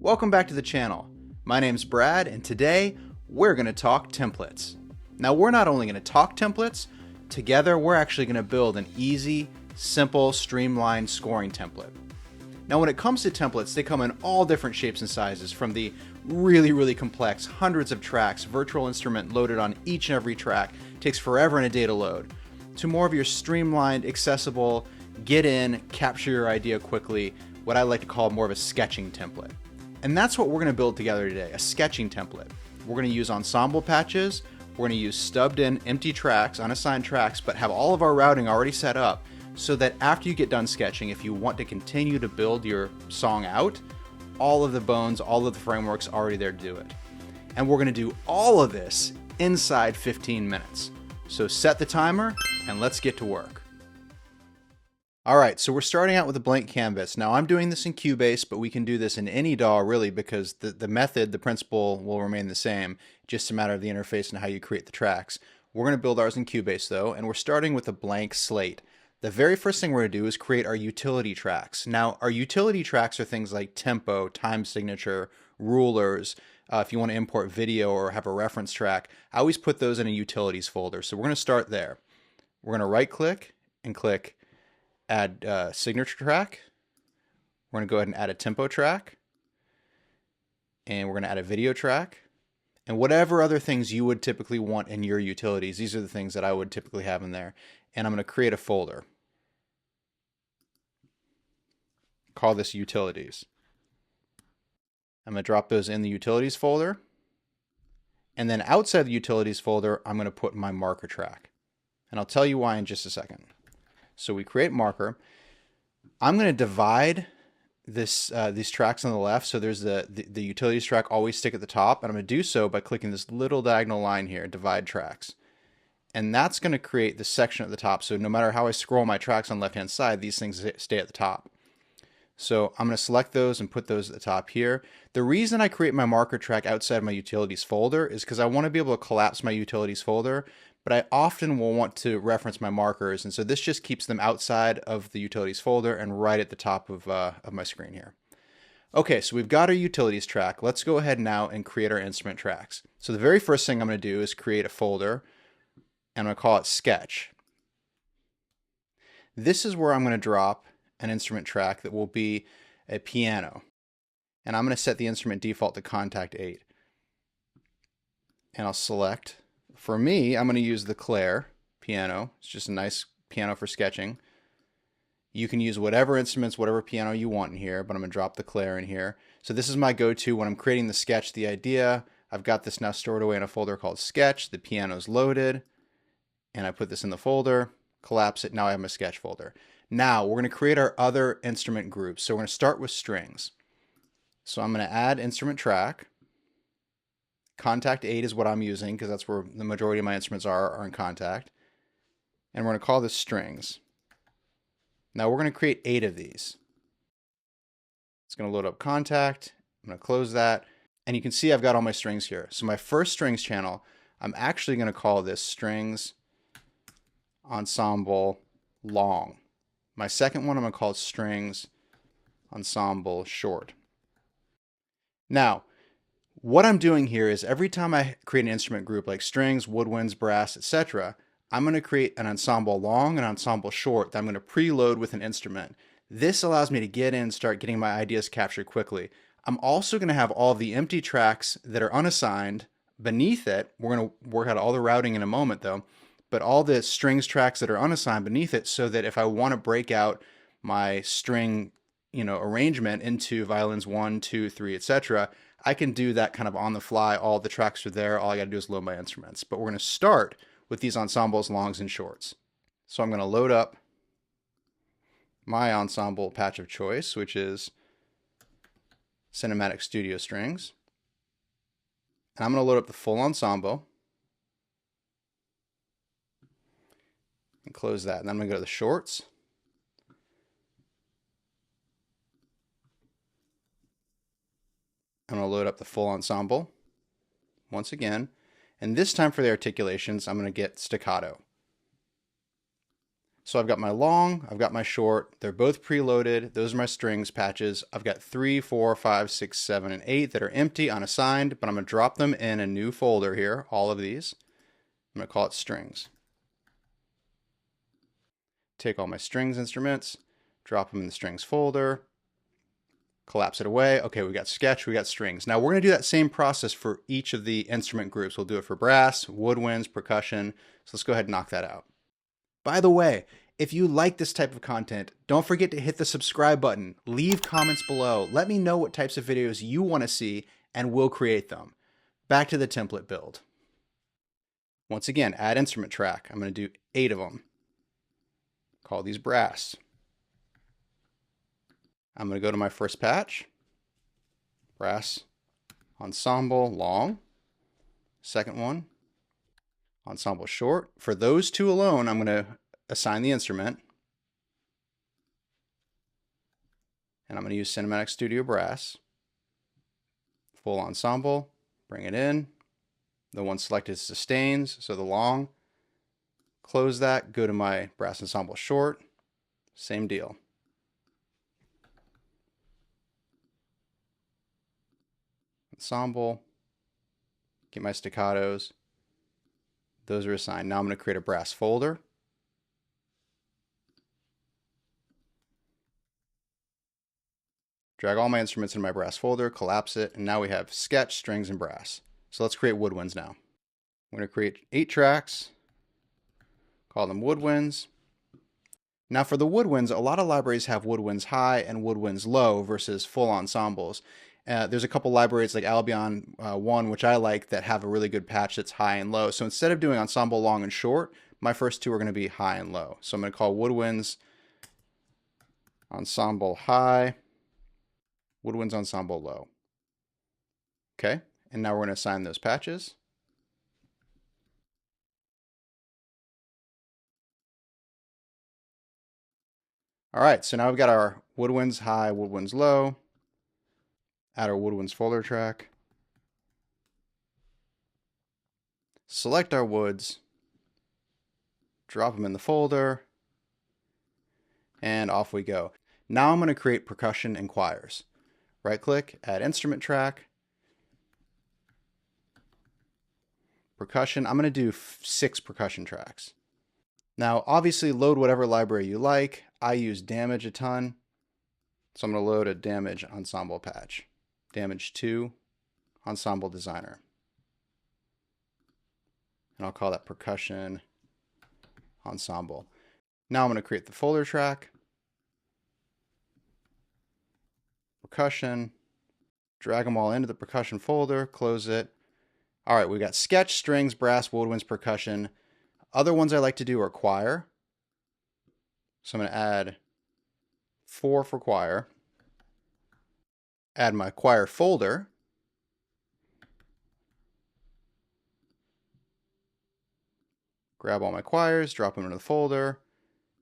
Welcome back to the channel. My name's Brad, and today we're going to talk templates. Now, we're not only going to talk templates, together we're actually going to build an easy, simple, streamlined scoring template. Now, when it comes to templates, they come in all different shapes and sizes, from the really complex, hundreds of tracks, virtual instrument loaded on each and every track, takes forever and a day to load, to more of your streamlined, accessible, get in, capture your idea quickly, what I like to call more of a sketching template. And that's what we're going to build together today, a sketching template. We're going to use ensemble patches, we're going to use stubbed in empty tracks, unassigned tracks, but have all of our routing already set up so that after you get done sketching, if you want to continue to build your song out, all of the bones, all of the framework's already there to do it. And we're going to do all of this inside 15 minutes. So set the timer and let's get to work. Alright, so we're starting out with a blank canvas. Now I'm doing this in Cubase, but we can do this in any DAW really, because the method, the principle will remain the same, just a matter of the interface and how you create the tracks. We're going to build ours in Cubase though, and we're starting with a blank slate. The very first thing we're going to do is create our utility tracks. Now our utility tracks are things like tempo, time signature, rulers. If you want to import video or have a reference track, I always put those in a utilities folder. So we're going to start there. We're going to right click and click add signature track. We're going to go ahead and add a tempo track. And we're going to add a video track. And whatever other things you would typically want in your utilities, these are the things that I would typically have in there. And I'm going to create a folder. Call this utilities. I'm going to drop those in the utilities folder. And then outside the utilities folder, I'm going to put my marker track. And I'll tell you why in just a second. So we create marker. I'm going to divide this these tracks on the left. So there's the utilities track always stick at the top. And I'm going to do so by clicking this little diagonal line here, divide tracks. And that's going to create the section at the top. So no matter how I scroll my tracks on the left-hand side, these things stay at the top. So I'm going to select those and put those at the top here. The reason I create my marker track outside my utilities folder is because I want to be able to collapse my utilities folder, but I often will want to reference my markers, and so this just keeps them outside of the utilities folder and right at the top of my screen here. Okay, so we've got our utilities track. Let's go ahead now and create our instrument tracks. So the very first thing I'm going to do is create a folder, and I'm going to call it Sketch. This is where I'm going to drop an instrument track that will be a piano. And I'm going to set the instrument default to contact 8. And I'll select, for me, I'm going to use the Claire piano. It's just a nice piano for sketching. You can use whatever instruments, whatever piano you want in here, but I'm going to drop the Claire in here. So this is my go-to when I'm creating the sketch, the idea. I've got this now stored away in a folder called Sketch. The piano's loaded. And I put this in the folder, collapse it. Now I have my sketch folder. Now we're going to create our other instrument groups. So we're going to start with strings. So I'm going to add instrument track. Contact 8 is what I'm using because that's where the majority of my instruments are in contact. And we're going to call this strings. Now we're going to create 8 of these. It's going to load up contact. I'm going to close that. And you can see I've got all my strings here. So my first strings channel, I'm actually going to call this strings ensemble long. My second one I'm going to call strings ensemble short. Now, what I'm doing here is every time I create an instrument group like strings, woodwinds, brass, etc., I'm going to create an ensemble long and ensemble short that I'm going to preload with an instrument. This allows me to get in and start getting my ideas captured quickly. I'm also going to have all the empty tracks that are unassigned beneath it. We're going to work out all the routing in a moment though, but all the strings tracks that are unassigned beneath it, so that if I want to break out my string, arrangement into violins 1, 2, 3, etc., I can do that kind of on the fly. All the tracks are there. All I got to do is load my instruments. But we're going to start with these ensembles, longs, and shorts. So I'm going to load up my ensemble patch of choice, which is Cinematic Studio Strings. And I'm going to load up the full ensemble. And close that. And then I'm going to go to the shorts. I'm going to load up the full ensemble once again. And this time for the articulations, I'm going to get staccato. So I've got my long, I've got my short. They're both preloaded. Those are my strings patches. I've got 3, 4, 5, 6, 7, and 8 that are empty, unassigned, but I'm going to drop them in a new folder here, all of these. I'm going to call it strings. Take all my strings instruments, drop them in the strings folder, collapse it away. Okay, we got sketch, we got strings. Now we're going to do that same process for each of the instrument groups. We'll do it for brass, woodwinds, percussion. So let's go ahead and knock that out. By the way, if you like this type of content, don't forget to hit the subscribe button. Leave comments below. Let me know what types of videos you want to see and we'll create them. Back to the template build. Once again, add instrument track. I'm going to do 8 of them. Call these brass. I'm going to go to my first patch. Brass, ensemble, long. Second one, ensemble short. For those two alone, I'm going to assign the instrument. And I'm going to use Cinematic Studio Brass. Full ensemble, bring it in. The one selected is sustains, so the long. Close that, go to my brass ensemble short. Same deal. Ensemble. Get my staccatos. Those are assigned. Now I'm going to create a brass folder. Drag all my instruments in my brass folder, collapse it, and now we have sketch, strings, and brass. So let's create woodwinds now. I'm going to create 8 tracks, call them woodwinds. Now for the woodwinds, a lot of libraries have woodwinds high and woodwinds low versus full ensembles. There's a couple libraries like Albion 1, which I like, that have a really good patch that's high and low. So instead of doing ensemble long and short, my first two are going to be high and low. So I'm going to call woodwinds ensemble high, woodwinds ensemble low. Okay, and now we're going to assign those patches. All right, so now we've got our woodwinds high, woodwinds low. Add our woodwinds folder track. Select our woods. Drop them in the folder. And off we go. Now I'm going to create percussion and choirs. Right click, add instrument track. Percussion, I'm going to do 6 percussion tracks. Now obviously load whatever library you like. I use Damage a ton. So I'm going to load a Damage ensemble patch. Damage 2, Ensemble Designer. And I'll call that Percussion Ensemble. Now I'm going to create the folder track. Percussion. Drag them all into the percussion folder, close it. All right, we got sketch, strings, brass, woodwinds, percussion. Other ones I like to do are choir. So I'm going to add 4 for choir. Add my choir folder. Grab all my choirs, drop them into the folder,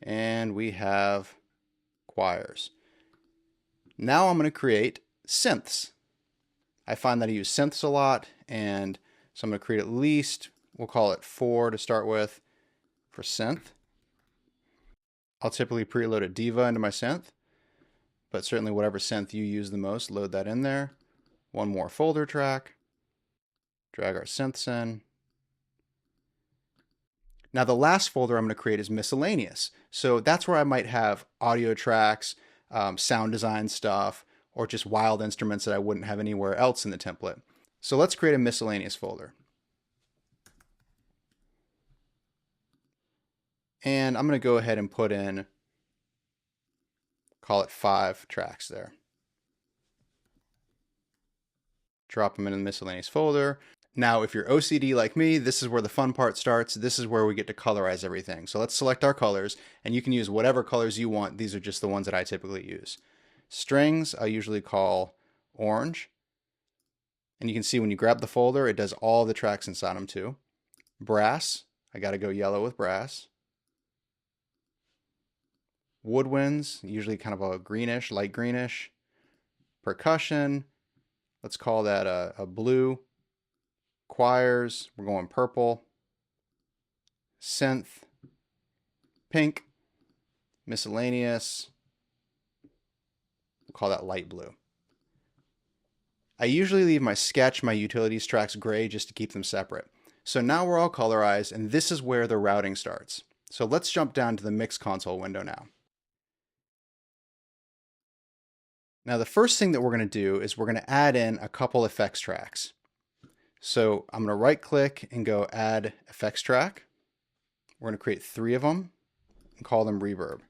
and we have choirs. Now I'm going to create synths. I find that I use synths a lot, and so I'm going to create at least, we'll call it 4 to start with for synth. I'll typically preload a diva into my synth, but certainly whatever synth you use the most, load that in there. One more folder track. Drag our synths in. Now the last folder I'm going to create is miscellaneous. So that's where I might have audio tracks, sound design stuff, or just wild instruments that I wouldn't have anywhere else in the template. So let's create a miscellaneous folder. And I'm going to go ahead and put in, call it 5 tracks there. Drop them in the miscellaneous folder. Now, if you're OCD like me, this is where the fun part starts. This is where we get to colorize everything. So let's select our colors, and you can use whatever colors you want. These are just the ones that I typically use. Strings, I usually call orange. And you can see when you grab the folder, it does all the tracks inside them too. Brass, I got to go yellow with brass. Woodwinds, usually kind of a greenish, light greenish. Percussion, let's call that a blue. Choirs, we're going purple. Synth, pink. miscellaneous, we'll call that light blue. I usually leave my sketch, my utilities tracks gray just to keep them separate. So now we're all colorized, and this is where the routing starts. So let's jump down to the mix console window now. Now the first thing that we're going to do is we're going to add in a couple effects tracks. So I'm going to right click and go add effects track. We're going to create 3 of them and call them reverb.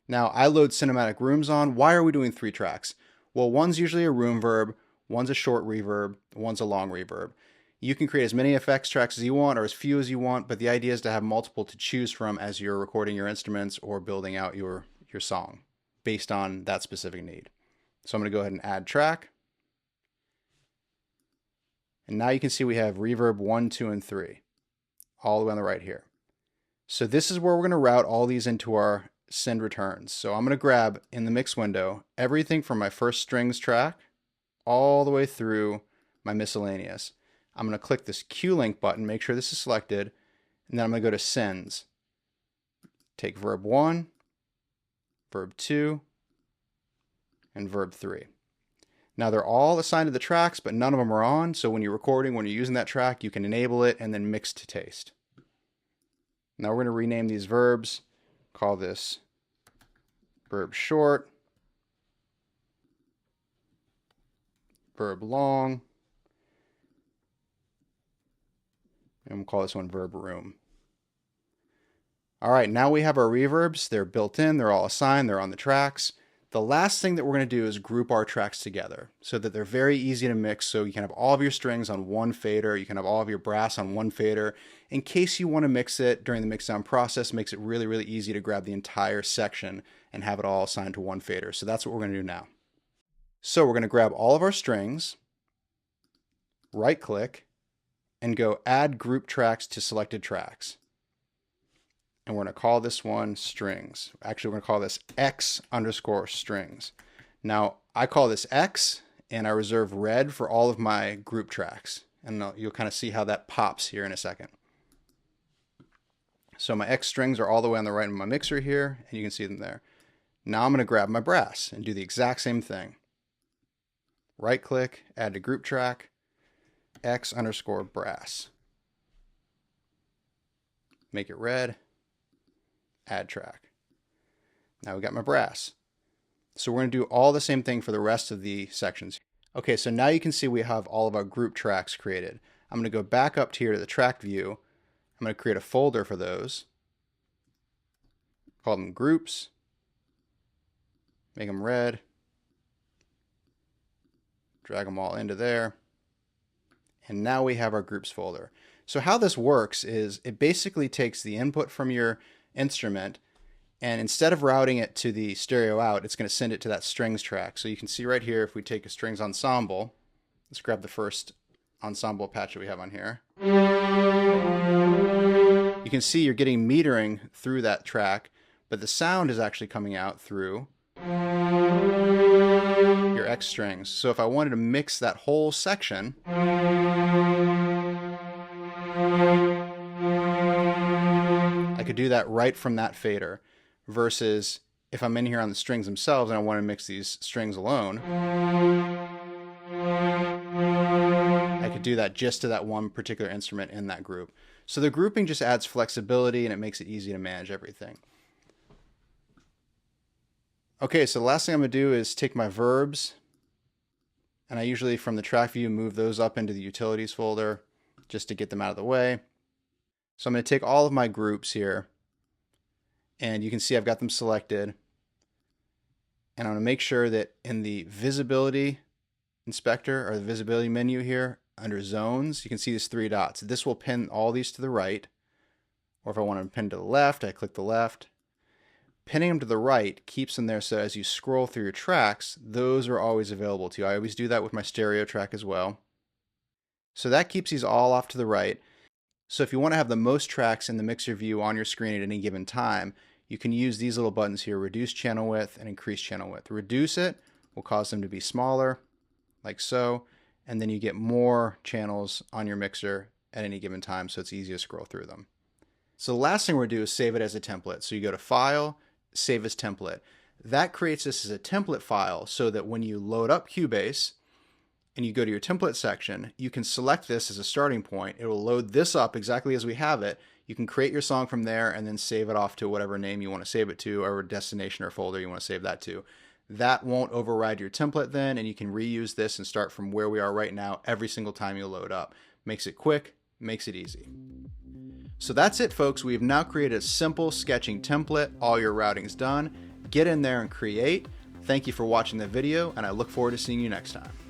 Now I load cinematic rooms on. Why are we doing 3 tracks? Well, one's usually a room verb, one's a short reverb, one's a long reverb. You can create as many effects tracks as you want or as few as you want, but the idea is to have multiple to choose from as you're recording your instruments or building out your song based on that specific need. So I'm going to go ahead and add track. And now you can see we have reverb 1, 2, and 3 all the way on the right here. So this is where we're going to route all these into our send returns. So I'm going to grab in the mix window everything from my first strings track all the way through my miscellaneous. I'm going to click this Q-Link button, make sure this is selected, and then I'm going to go to sends. Take verb 1, verb 2, and verb 3. Now they're all assigned to the tracks, but none of them are on, so when you're recording, when you're using that track, you can enable it and then mix to taste. Now we're going to rename these verbs, call this verb short, verb long, and we'll call this one verb room. All right, now we have our reverbs. They're built in, they're all assigned, they're on the tracks. The last thing that we're going to do is group our tracks together so that they're very easy to mix. So you can have all of your strings on one fader, you can have all of your brass on one fader. In case you want to mix it during the mix down process, it makes it really, really easy to grab the entire section and have it all assigned to one fader. So that's what we're going to do now. So we're going to grab all of our strings, right click, and go add group tracks to selected tracks. And we're going to call this one strings. Actually, we're going to call this X_strings. Now, I call this X, and I reserve red for all of my group tracks. And you'll kind of see how that pops here in a second. So my X strings are all the way on the right of my mixer here, and you can see them there. Now I'm going to grab my brass and do the exact same thing. Right click, add to group track, X_brass. Make it red. Add track. Now we got my brass. So we're going to do all the same thing for the rest of the sections. Okay, so now you can see we have all of our group tracks created. I'm going to go back up here to the track view. I'm going to create a folder for those. Call them groups. Make them red. Drag them all into there. And now we have our groups folder. So how this works is it basically takes the input from your instrument, and instead of routing it to the stereo out, it's going to send it to that strings track. So you can see right here, if we take a strings ensemble, let's grab the first ensemble patch that we have on here. You can see you're getting metering through that track, but the sound is actually coming out through your X strings. So if I wanted to mix that whole section, I could do that right from that fader, versus if I'm in here on the strings themselves and I want to mix these strings alone, I could do that just to that one particular instrument in that group. So the grouping just adds flexibility and it makes it easy to manage everything. Okay, so the last thing I'm going to do is take my verbs, and I usually from the track view move those up into the utilities folder just to get them out of the way. So I'm going to take all of my groups here, and you can see I've got them selected. And I'm going to make sure that in the visibility inspector, or the visibility menu here, under zones, you can see these 3 dots. This will pin all these to the right, or if I want to pin to the left, I click the left. Pinning them to the right keeps them there, so as you scroll through your tracks, those are always available to you. I always do that with my stereo track as well. So that keeps these all off to the right. So if you want to have the most tracks in the mixer view on your screen at any given time, you can use these little buttons here, reduce channel width and increase channel width. Reduce it will cause them to be smaller, like so, and then you get more channels on your mixer at any given time, so it's easy to scroll through them. So the last thing we're going to do is save it as a template. So you go to File, save as template. That creates this as a template file so that when you load up Cubase and you go to your template section, you can select this as a starting point. It will load this up exactly as we have it. You can create your song from there and then save it off to whatever name you want to save it to, or destination or folder you want to save that to. That won't override your template then, and you can reuse this and start from where we are right now every single time you load up. Makes it quick, makes it easy. So that's it, folks. We've now created a simple sketching template. All your routing's done. Get in there and create. Thank you for watching the video, and I look forward to seeing you next time.